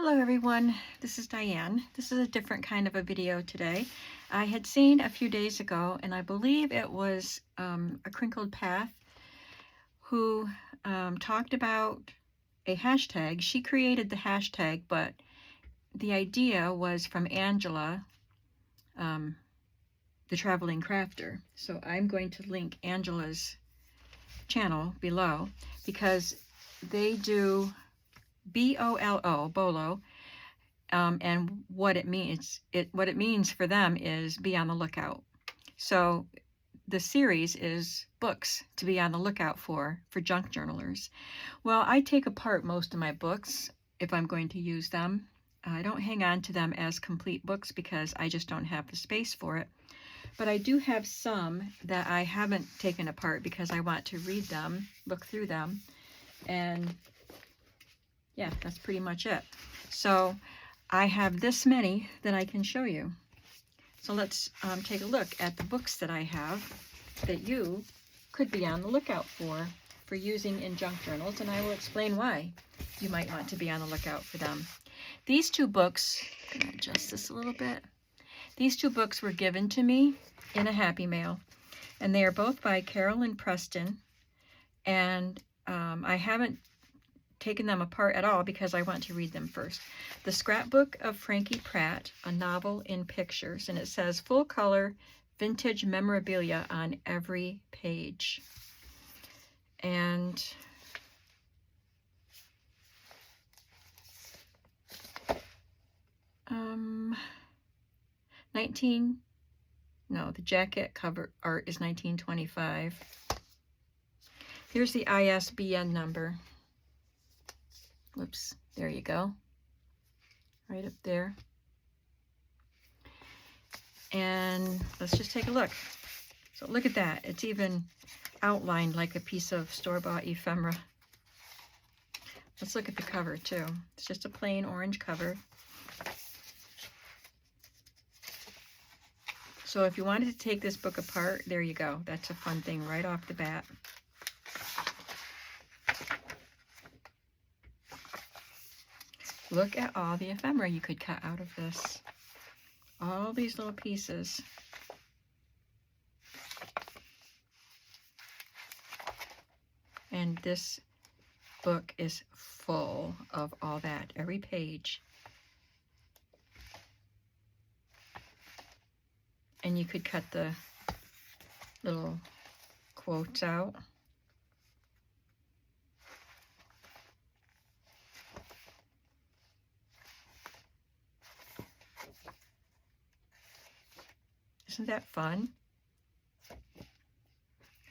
Hello everyone, this is Diane. This is a different kind of a video today. I had seen a few days ago, and I believe it was A Crinkled Path, who talked about a hashtag. She created the hashtag, but the idea was from Angela, the Traveling Crafter. So I'm going to link Angela's channel below because they do BOLO, and what it means for them is be on the lookout. So the series is books to be on the lookout for junk journalers. Well, I take apart most of my books if I'm going to use them. I don't hang on to them as complete books because I just don't have the space for it. But I do have some that I haven't taken apart because I want to read them, look through them, and yeah, that's pretty much it. So I have this many that I can show you. So let's take a look at the books that I have that you could be on the lookout for using in junk journals, and I will explain why you might want to be on the lookout for them. These two books, I'm going to adjust this a little bit. These two books were given to me in a Happy Mail, and they are both by Carolyn Preston, and I haven't taken them apart at all because I want to read them first. The Scrapbook of Frankie Pratt, a novel in pictures, and it says full color vintage memorabilia on every page. And the jacket cover art is 1925. Here's the ISBN number. Whoops, there you go. Right up there. And let's just take a look. So look at that. It's even outlined like a piece of store-bought ephemera. Let's look at the cover too. It's just a plain orange cover. So if you wanted to take this book apart, there you go. That's a fun thing right off the bat. Look at all the ephemera you could cut out of this. All these little pieces. And this book is full of all that, every page. And you could cut the little quotes out. Isn't that fun?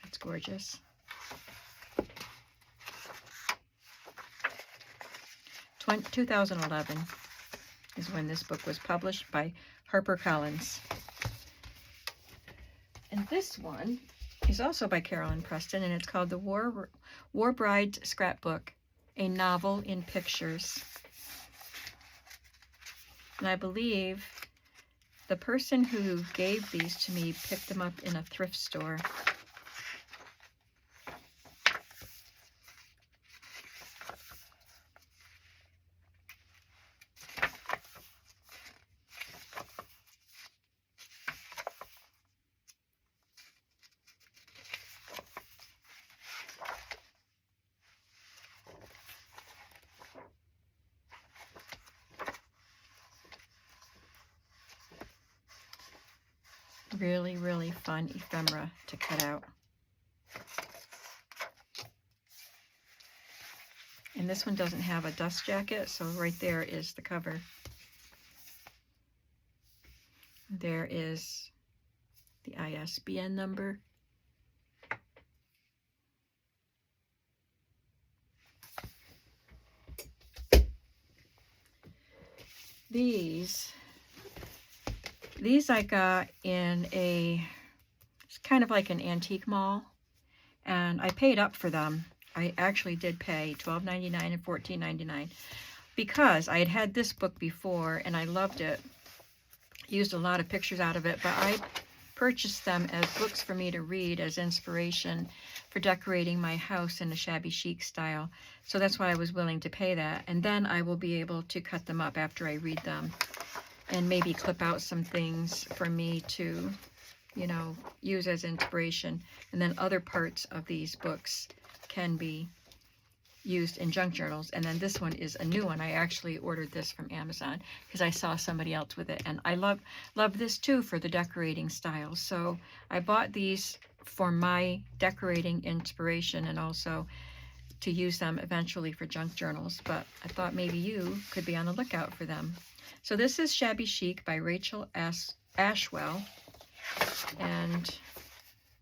That's gorgeous. 2011 is when this book was published by HarperCollins. And this one is also by Carolyn Preston, and it's called The War Bride's Scrapbook, a novel in pictures. And I believe the person who gave these to me picked them up in a thrift store. Really, really fun ephemera to cut out. And this one doesn't have a dust jacket, so right there is the cover. There is the ISBN number. These I got in it's kind of like an antique mall, and I paid up for them. I actually did pay $12.99 and $14.99 because I had had this book before and I loved it. Used a lot of pictures out of it, but I purchased them as books for me to read as inspiration for decorating my house in a shabby chic style. So that's why I was willing to pay that. And then I will be able to cut them up after I read them and maybe clip out some things for me to, you know, use as inspiration. And then other parts of these books can be used in junk journals. And then this one is a new one. I actually ordered this from Amazon because I saw somebody else with it, and I love this too for the decorating style. So I bought these for my decorating inspiration and also to use them eventually for junk journals, but I thought maybe you could be on the lookout for them. So this is Shabby Chic by Rachel Ashwell, and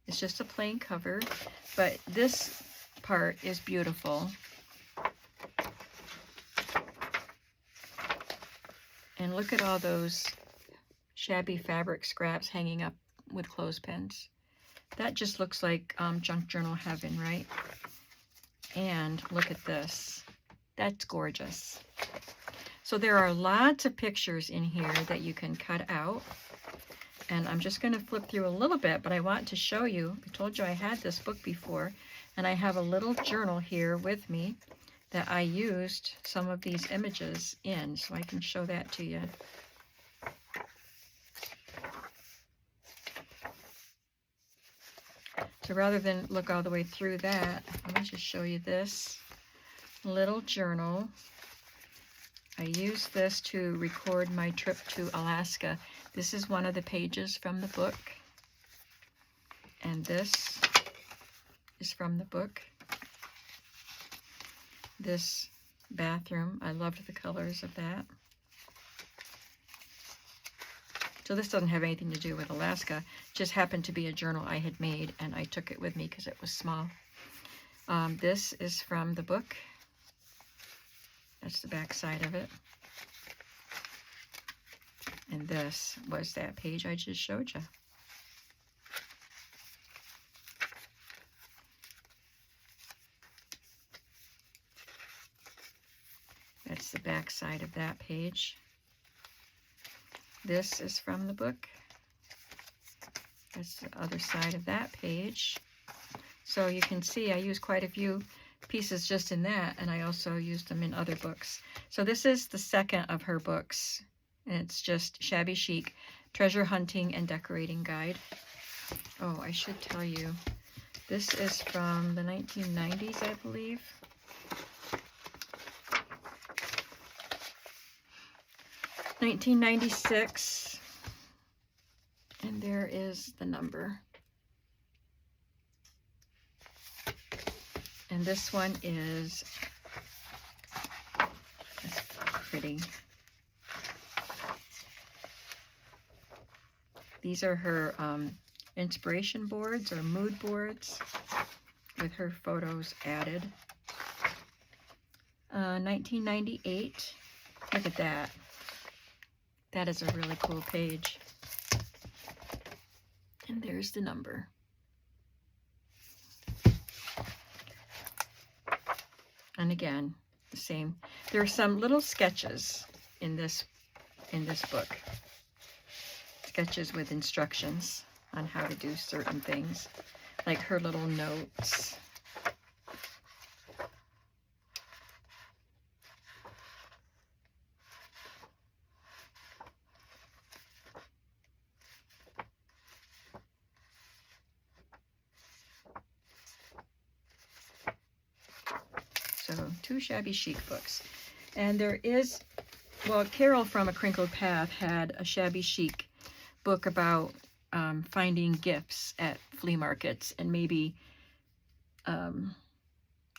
it's just a plain cover, but this part is beautiful. And look at all those shabby fabric scraps hanging up with clothespins. That just looks like junk journal heaven, right? And look at this. That's gorgeous. So there are lots of pictures in here that you can cut out. And I'm just going to flip through a little bit, but I want to show you. I told you I had this book before, and I have a little journal here with me that I used some of these images in, so I can show that to you. So rather than look all the way through that, let me just show you this little journal. I used this to record my trip to Alaska. This is one of the pages from the book, and this is from the book. This bathroom, I loved the colors of that. So this doesn't have anything to do with Alaska. It just happened to be a journal I had made, and I took it with me because it was small. This is from the book. That's the back side of it. And this was that page I just showed you. That's the back side of that page. This is from the book. That's the other side of that page. So you can see I use quite a few pieces just in that, and I also used them in other books. So this is the second of her books, and it's just Shabby Chic, Treasure Hunting and Decorating Guide. Oh, I should tell you, this is from the 1990s, I believe. 1996, and there is the number. And this one is, that's pretty. These are her inspiration boards or mood boards with her photos added. 1998, look at that. That is a really cool page. And there's the number. And again, the same. There are some little sketches in this book. Sketches with instructions on how to do certain things, like her little notes. So 2 Shabby Chic books. And there is, well, Carol from A Crinkled Path had a Shabby Chic book about finding gifts at flea markets and maybe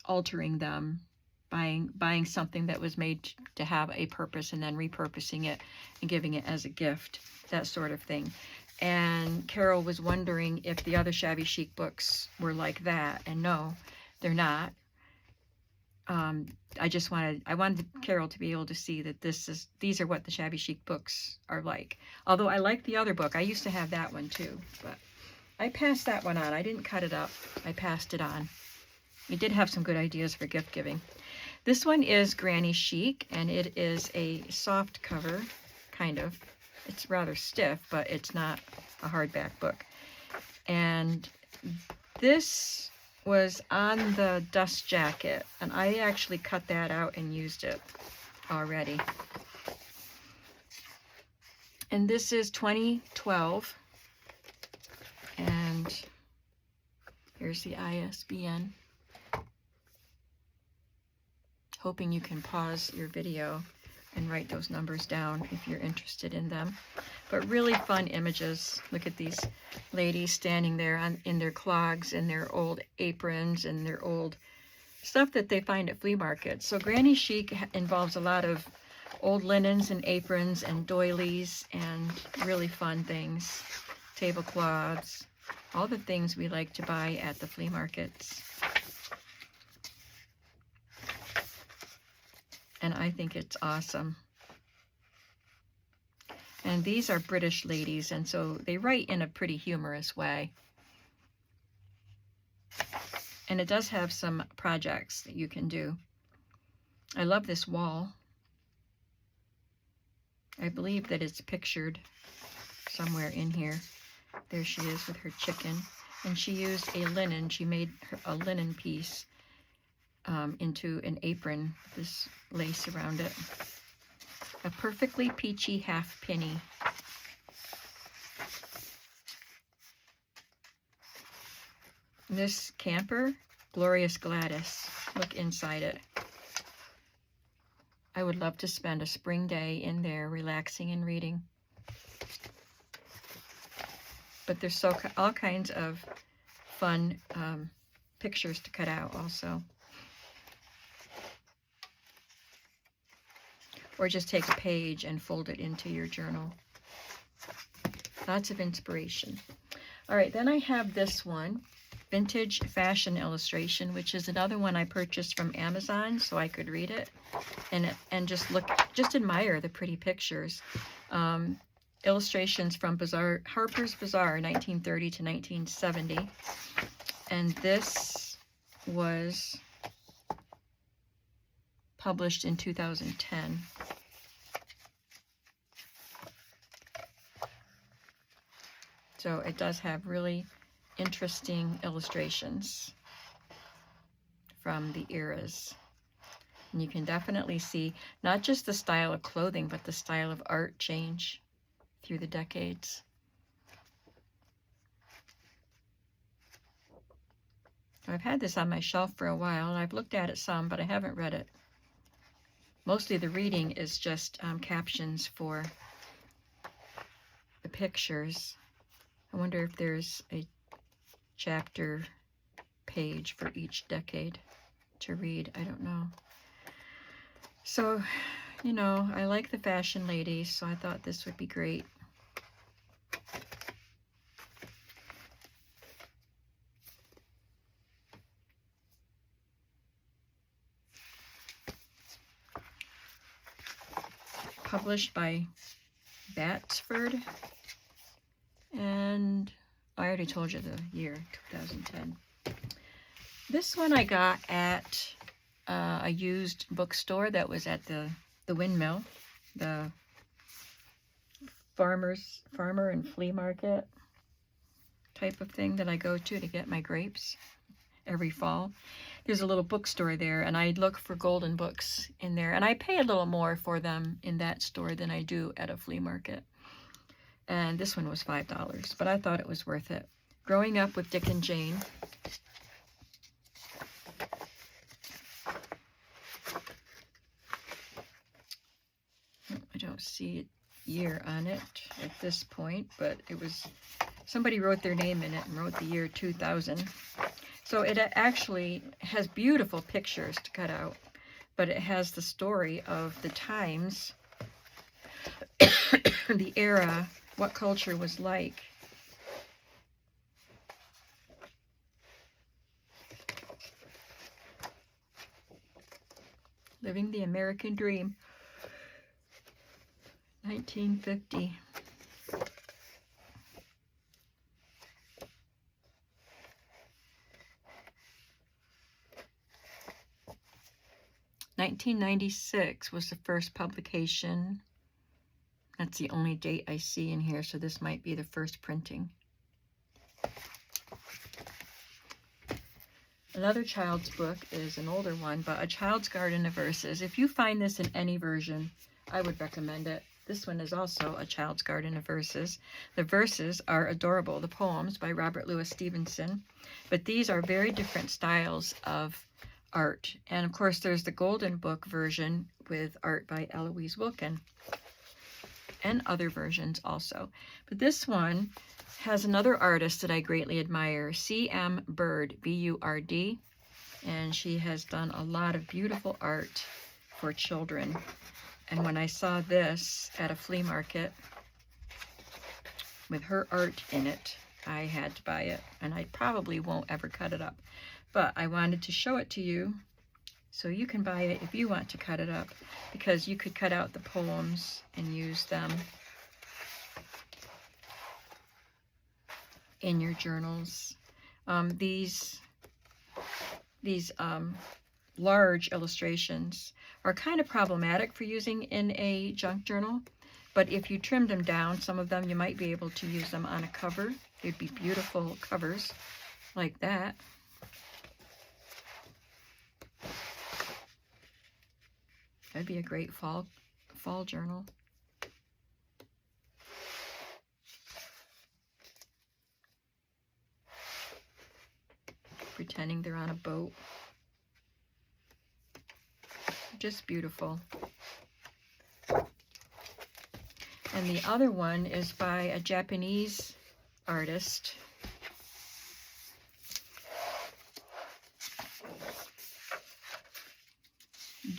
altering them, buying something that was made to have a purpose and then repurposing it and giving it as a gift, that sort of thing. And Carol was wondering if the other Shabby Chic books were like that, and no, they're not. I wanted Carol to be able to see that these are what the Shabby Chic books are like. Although I like the other book. I used to have that one too, but I passed that one on. I didn't cut it up. I passed it on. It did have some good ideas for gift giving. This one is Granny Chic, and it is a soft cover, kind of. It's rather stiff, but it's not a hardback book. And this was on the dust jacket, and I actually cut that out and used it already. And this is 2012, and here's the ISBN. Hoping you can pause your video and write those numbers down if you're interested in them. But really fun images. Look at these ladies standing there in their clogs and their old aprons and their old stuff that they find at flea markets. So Granny Chic involves a lot of old linens and aprons and doilies and really fun things. Tablecloths, all the things we like to buy at the flea markets. And I think it's awesome. And these are British ladies, and so they write in a pretty humorous way. And it does have some projects that you can do. I love this wall. I believe that it's pictured somewhere in here. There she is with her chicken. And she used a linen. She made a linen piece into an apron, this lace around it. A perfectly peachy half penny. This camper, Glorious Gladys. Look inside it. I would love to spend a spring day in there relaxing and reading. But there's all kinds of fun pictures to cut out also. Or just take a page and fold it into your journal. Lots of inspiration. All right, then I have this one, Vintage Fashion Illustration, which is another one I purchased from Amazon so I could read it and just admire the pretty pictures. Illustrations from Harper's Bazaar, 1930 to 1970. And this was published in 2010. So it does have really interesting illustrations from the eras. And you can definitely see not just the style of clothing, but the style of art change through the decades. I've had this on my shelf for a while. I've looked at it some, but I haven't read it. Mostly the reading is just captions for the pictures. I wonder if there's a chapter page for each decade to read. I don't know. So, you know, I like the fashion ladies, so I thought this would be great. Published by Batsford, and I already told you the year, 2010. This one I got at a used bookstore that was at the Windmill, the farmer and flea market type of thing that I go to get my grapes every fall. There's a little bookstore there, and I look for golden books in there, and I pay a little more for them in that store than I do at a flea market. And this one was $5, but I thought it was worth it. Growing Up with Dick and Jane. I don't see a year on it at this point, but it was, somebody wrote their name in it and wrote the year 2000. So it actually has beautiful pictures to cut out, but it has the story of the times, the era, what culture was like. Living the American Dream, 1950. '96 was the first publication. That's the only date I see in here, so this might be the first printing. Another child's book is an older one, but A Child's Garden of Verses. If you find this in any version, I would recommend it. This one is also A Child's Garden of Verses. The verses are adorable, the poems by Robert Louis Stevenson, but these are very different styles of art. And of course, there's the Golden Book version with art by Eloise Wilkin, and other versions also. But this one has another artist that I greatly admire, C.M. Bird, B-U-R-D, and she has done a lot of beautiful art for children. And when I saw this at a flea market with her art in it, I had to buy it, and I probably won't ever cut it up. But I wanted to show it to you so you can buy it if you want to cut it up, because you could cut out the poems and use them in your journals. These large illustrations are kind of problematic for using in a junk journal, but if you trimmed them down, some of them, you might be able to use them on a cover. They'd be beautiful covers like that. That'd be a great fall journal. Pretending they're on a boat. Just beautiful. And the other one is by a Japanese artist.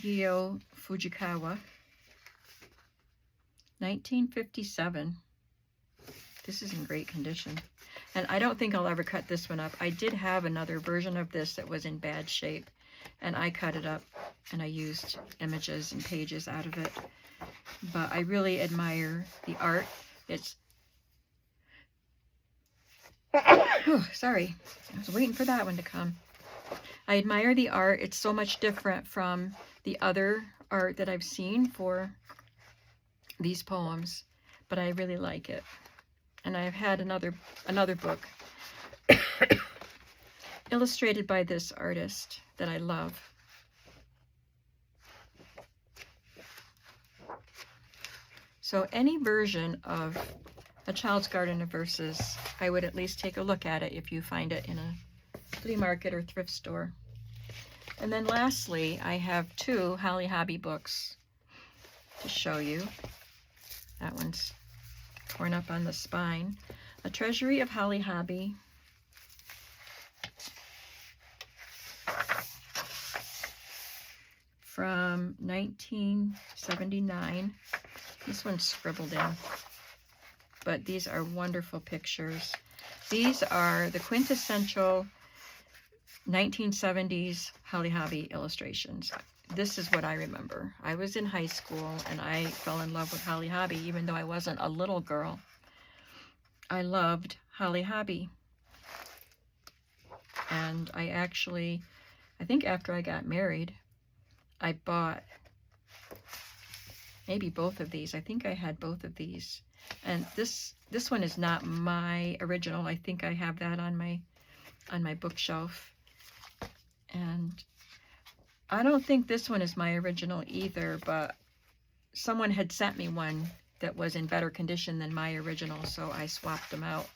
Gyo Fujikawa, 1957. This is in great condition. And I don't think I'll ever cut this one up. I did have another version of this that was in bad shape, and I cut it up, and I used images and pages out of it. But I really admire the art. It's... Oh, sorry. I was waiting for that one to come. I admire the art. It's so much different from the other art that I've seen for these poems, but I really like it. And I've had another book illustrated by this artist that I love. So any version of A Child's Garden of Verses, I would at least take a look at it if you find it in a flea market or thrift store. And then lastly, I have two Holly Hobby books to show you. That one's torn up on the spine. A Treasury of Holly Hobby. From 1979. This one's scribbled in. But these are wonderful pictures. These are the quintessential 1970s Holly Hobby illustrations. This is what I remember. I was in high school and I fell in love with Holly Hobby, even though I wasn't a little girl. I loved Holly Hobby. And I actually, I think after I got married, I bought maybe both of these. I think I had both of these. And this one is not my original. I think I have that on my bookshelf. And I don't think this one is my original either, but someone had sent me one that was in better condition than my original, so I swapped them out.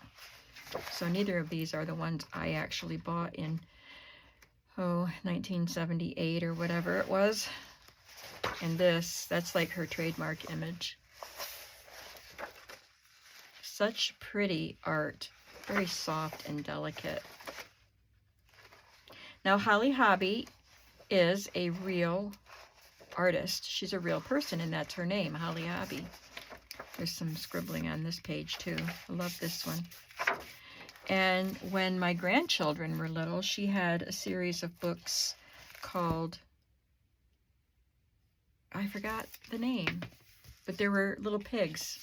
So neither of these are the ones I actually bought in, 1978 or whatever it was. And that's like her trademark image. Such pretty art, very soft and delicate. Now, Holly Hobby is a real artist. She's a real person, and that's her name, Holly Hobby. There's some scribbling on this page, too. I love this one. And when my grandchildren were little, she had a series of books called, I forgot the name, but there were little pigs.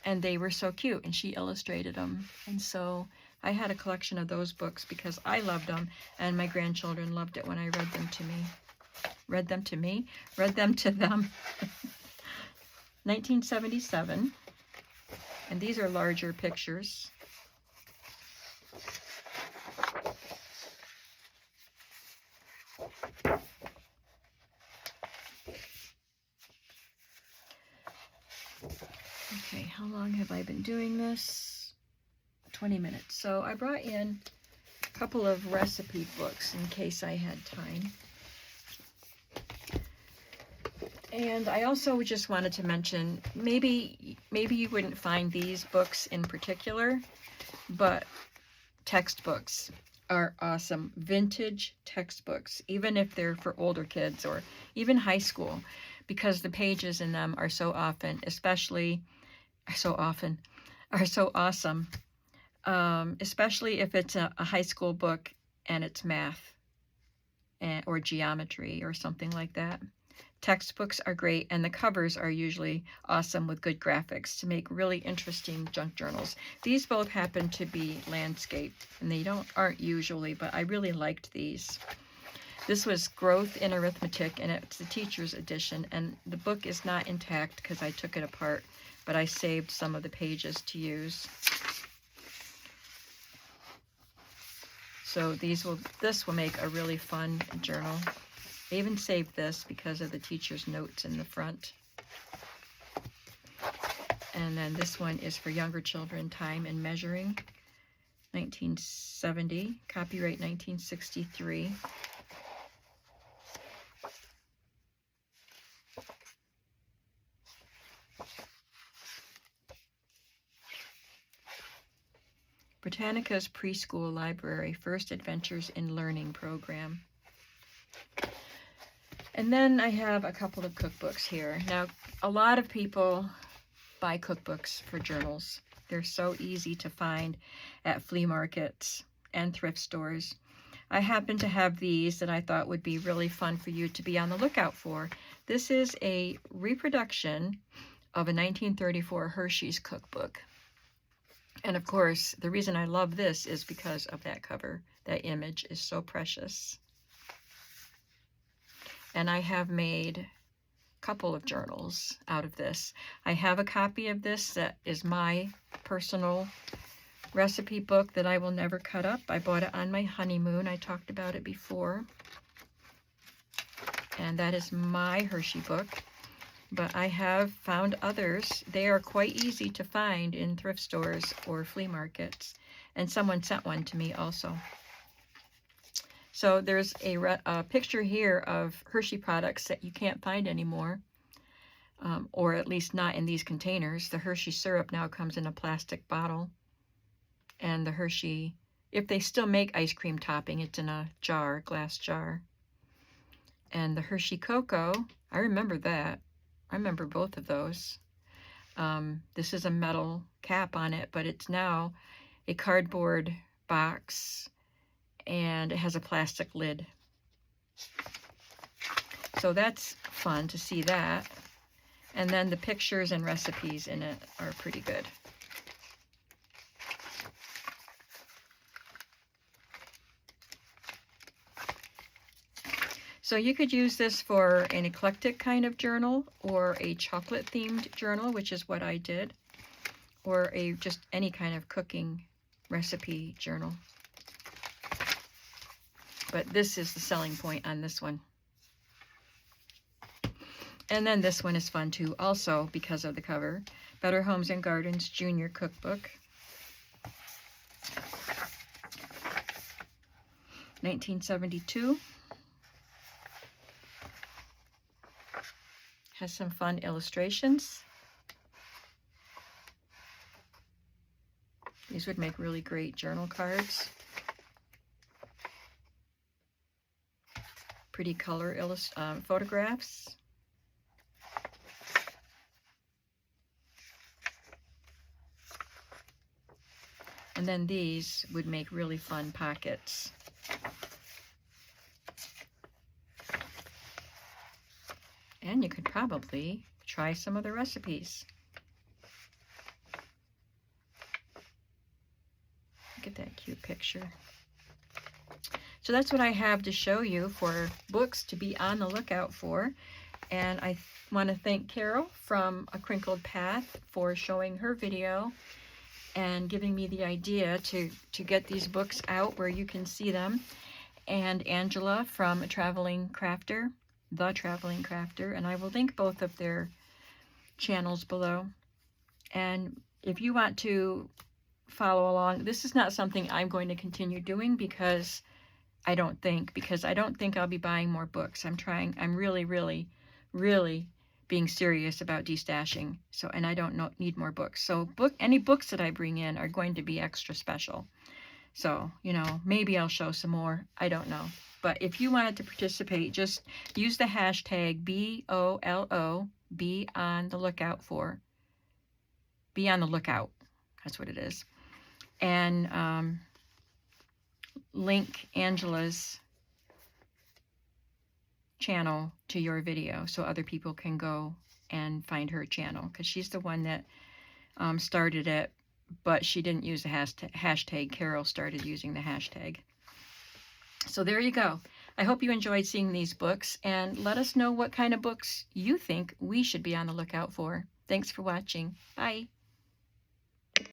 And they were so cute, and she illustrated them. And so I had a collection of those books because I loved them, and my grandchildren loved it when I read them to me. Read them to me? Read them to them. 1977. And these are larger pictures. Okay, how long have I been doing this? 20 minutes. So I brought in a couple of recipe books in case I had time. And I also just wanted to mention, maybe you wouldn't find these books in particular, but textbooks are awesome. Vintage textbooks, even if they're for older kids or even high school, because the pages in them are so awesome, especially if it's a high school book and it's math or geometry or something like that. Textbooks are great, and the covers are usually awesome with good graphics to make really interesting junk journals. These both happen to be landscape, and they aren't usually, but I really liked these. This was Growth in Arithmetic, and it's the teacher's edition, and the book is not intact because I took it apart, but I saved some of the pages to use. So this will make a really fun journal. I even saved this because of the teacher's notes in the front. And then this one is for younger children, Time and Measuring, 1970, copyright 1963. Britannica's Preschool Library, First Adventures in Learning program. And then I have a couple of cookbooks here. Now, a lot of people buy cookbooks for journals. They're so easy to find at flea markets and thrift stores. I happen to have these that I thought would be really fun for you to be on the lookout for. This is a reproduction of a 1934 Hershey's cookbook. And of course, the reason I love this is because of that cover. That image is so precious. And I have made a couple of journals out of this. I have a copy of this that is my personal recipe book that I will never cut up. I bought it on my honeymoon. I talked about it before. And that is my Hershey book. But I have found others. They are quite easy to find in thrift stores or flea markets. And someone sent one to me also. So there's a picture here of Hershey products that you can't find anymore, or at least not in these containers. The Hershey syrup now comes in a plastic bottle. And the Hershey, if they still make ice cream topping, it's in a jar, glass jar. And the Hershey Cocoa, I remember that. I remember both of those. This is a metal cap on it, but it's now a cardboard box, and it has a plastic lid. So that's fun to see that. And then the pictures and recipes in it are pretty good. So you could use this for an eclectic kind of journal or a chocolate themed journal, which is what I did, or just any kind of cooking recipe journal. But this is the selling point on this one. And then this one is fun too, also because of the cover. Better Homes and Gardens Junior Cookbook. 1972. Has some fun illustrations. These would make really great journal cards. Pretty color photographs. And then these would make really fun pockets. And you could probably try some of the recipes. Look at that cute picture. So that's what I have to show you for books to be on the lookout for. And I want to thank Carol from A Crinkled Path for showing her video and giving me the idea to get these books out where you can see them. And Angela from The Traveling Crafter, and I will link both of their channels below. And if you want to follow along, this is not something I'm going to continue doing because I don't think I'll be buying more books. I'm really being serious about destashing. So, and I don't need more books. So any books that I bring in are going to be extra special. So, maybe I'll show some more. I don't know. But if you wanted to participate, just use the hashtag BOLO, be on the lookout for. Be on the lookout. That's what it is. And link Angela's channel to your video so other people can go and find her channel, because she's the one that started it, but she didn't use the hashtag. Carol started using the hashtag. So there you go. I hope you enjoyed seeing these books, and let us know what kind of books you think we should be on the lookout for. Thanks for watching. Bye.